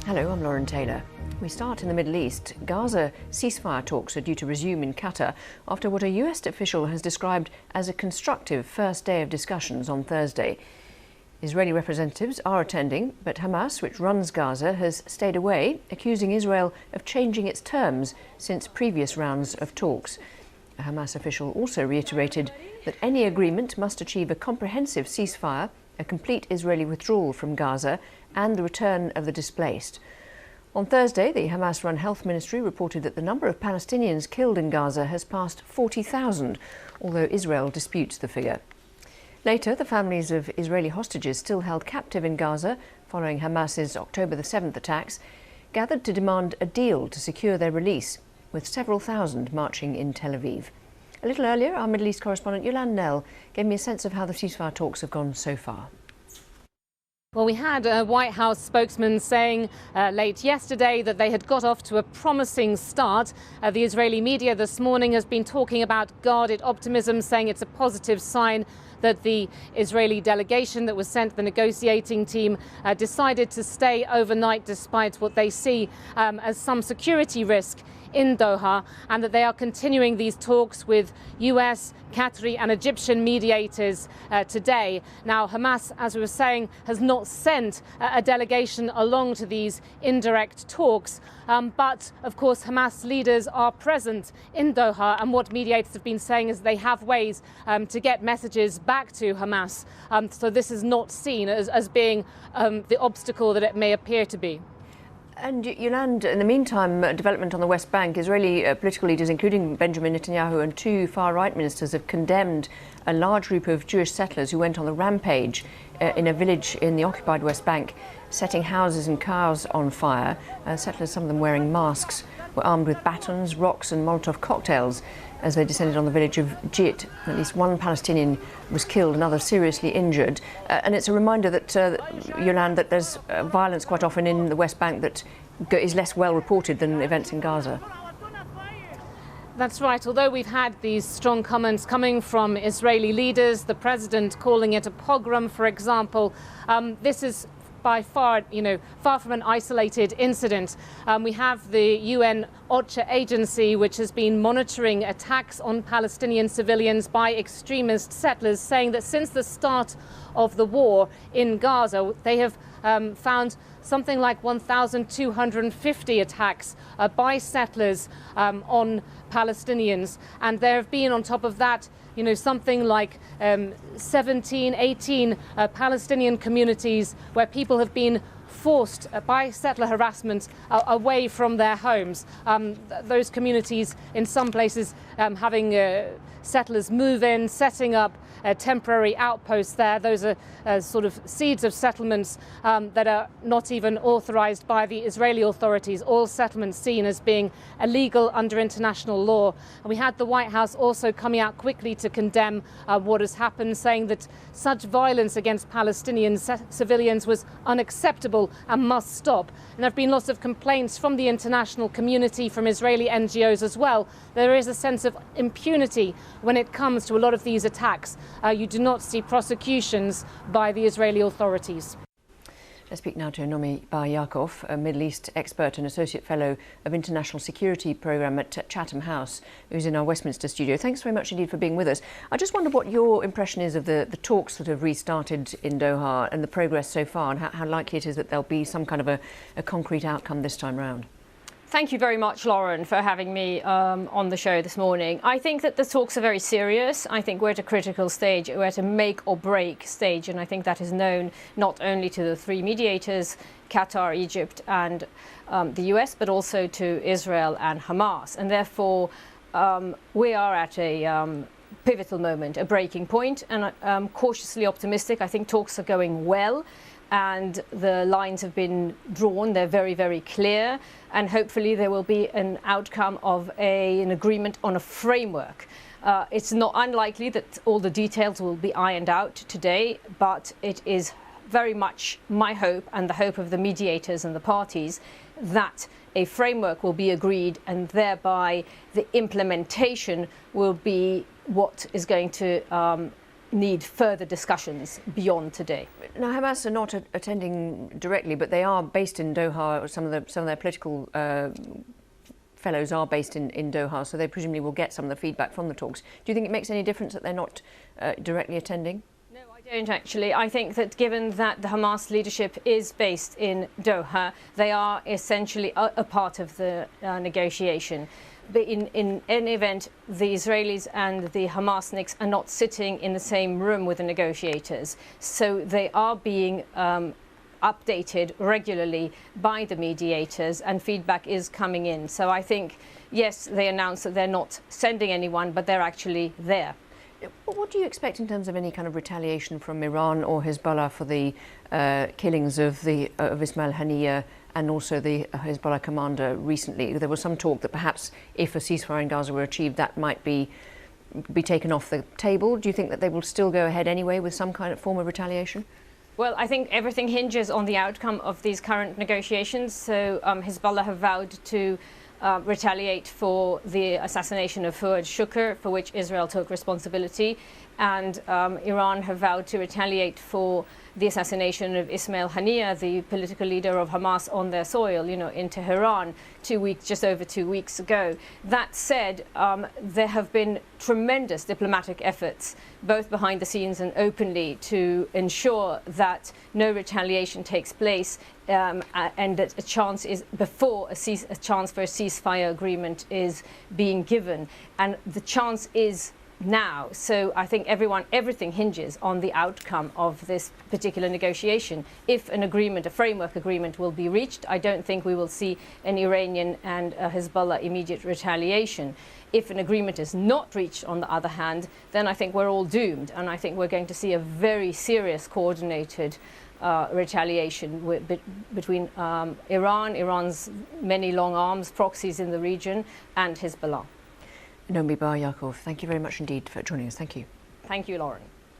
Hello, I'm Lauren Taylor. We start in the Middle East. Gaza ceasefire talks are due to resume in Qatar after what a US official has described as a constructive first day of discussions on Thursday. Israeli representatives are attending, but Hamas, which runs Gaza, has stayed away, accusing Israel of changing its terms since previous rounds of talks. A Hamas official also reiterated that any agreement must achieve a comprehensive ceasefire, a complete Israeli withdrawal from Gaza, and the return of the displaced. On Thursday, the Hamas-run health ministry reported that the number of Palestinians killed in Gaza has passed 40,000, although Israel disputes the figure. Later, the families of Israeli hostages still held captive in Gaza following Hamas's October the 7th attacks gathered to demand a deal to secure their release, with several thousand marching in Tel Aviv. A little earlier, our Middle East correspondent Yolande Knell gave me a sense of how the ceasefire talks have gone so far. Well, we had a White House spokesman saying late yesterday that they had got off to a promising start. The Israeli media this morning has been talking about guarded optimism, saying it's a positive sign that the Israeli delegation that was sent, the negotiating team, decided to stay overnight despite what they see as some security risk in Doha, and that they are continuing these talks with US, Qatari and Egyptian mediators today. Now, Hamas, as we were saying, has not sent a delegation along to these indirect talks, but of course Hamas leaders are present in Doha, and what mediators have been saying is they have ways to get messages back to Hamas, so this is not seen as being the obstacle that it may appear to be. And Yolande, in the meantime, development on the West Bank, Israeli political leaders, including Benjamin Netanyahu and two far-right ministers, have condemned a large group of Jewish settlers who went on a rampage in a village in the occupied West Bank, setting houses and cars on fire. Settlers, some of them wearing masks, were armed with batons, rocks and Molotov cocktails as they descended on the village of Jit. At least one Palestinian was killed, another seriously injured. And it's a reminder that, Yolande, that there's violence quite often in the West Bank that is less well reported than events in Gaza. That's right. Although we've had these strong comments coming from Israeli leaders, the president calling it a pogrom, for example, this is by far, far from an isolated incident. We have the UN OCHA agency, which has been monitoring attacks on Palestinian civilians by extremist settlers, saying that since the start of the war in Gaza, they have found something like 1,250 attacks by settlers on Palestinians. And there have been, on top of that, something like 17, 18 Palestinian communities where people have been forced by settler harassment away from their homes. Those communities, in some places, having settlers move in, setting up temporary outposts there. Those are sort of seeds of settlements that are not even authorized by the Israeli authorities. All settlements seen as being illegal under international law. And we had the White House also coming out quickly to condemn what has happened, saying that such violence against Palestinian civilians was unacceptable and must stop. And there have been lots of complaints from the international community, from Israeli NGOs as well. There is a sense of impunity when it comes to a lot of these attacks. You do not see prosecutions by the Israeli authorities. Let's speak now to Nomi Bar-Yaakov, a Middle East expert and Associate Fellow of International Security Programme at Chatham House, who's in our Westminster studio. Thanks very much indeed for being with us. I just wonder what your impression is of the talks that have restarted in Doha and the progress so far, and how likely it is that there'll be some kind of a concrete outcome this time round. Thank you very much, Lauren, for having me on the show this morning. I think that the talks are very serious. I think we're at a critical stage. We're at a make or break stage. And I think that is known not only to the three mediators, Qatar, Egypt and the US, but also to Israel and Hamas. And therefore, we are at a pivotal moment, a breaking point. And I'm cautiously optimistic. I think talks are going well. And the lines have been drawn. They're very, very clear. And hopefully there will be an outcome of an agreement on a framework. It's not unlikely that all the details will be ironed out today, but it is very much my hope and the hope of the mediators and the parties that a framework will be agreed, and thereby the implementation will be what is going to need further discussions beyond today. Now, Hamas are not attending directly, but they are based in Doha. Some of their political fellows are based in Doha, so they presumably will get some of the feedback from the talks. Do you think it makes any difference that they're not directly attending? No, I don't actually. I think that given that the Hamas leadership is based in Doha, they are essentially a part of the negotiation. But in any event, the Israelis and the Hamasniks are not sitting in the same room with the negotiators. So they are being updated regularly by the mediators, and feedback is coming in. So I think, yes, they announced that they're not sending anyone, but they're actually there. What do you expect in terms of any kind of retaliation from Iran or Hezbollah for the killings of Ismail Haniyeh and also the Hezbollah commander recently? There was some talk that perhaps if a ceasefire in Gaza were achieved, that might be taken off the table. Do you think that they will still go ahead anyway with some kind of form of retaliation? Well, I think everything hinges on the outcome of these current negotiations. So Hezbollah have vowed to retaliate for the assassination of Fuad Shukr, for which Israel took responsibility, and Iran have vowed to retaliate for the assassination of Ismail Haniyeh, the political leader of Hamas, on their soil, in Tehran, just over 2 weeks ago. That said, there have been tremendous diplomatic efforts, both behind the scenes and openly, to ensure that no retaliation takes place, and that a chance for a ceasefire agreement is being given, and the chance is now. So I think everything hinges on the outcome of this particular negotiation. If an agreement, a framework agreement, will be reached, I don't think we will see an Iranian and Hezbollah immediate retaliation. If an agreement is not reached, on the other hand, then I think we're all doomed, and I think we're going to see a very serious coordinated retaliation between Iran's many long arms, proxies in the region, and Hezbollah. Nomi Bar Yaakov, thank you very much indeed for joining us. Thank you. Thank you, Lauren.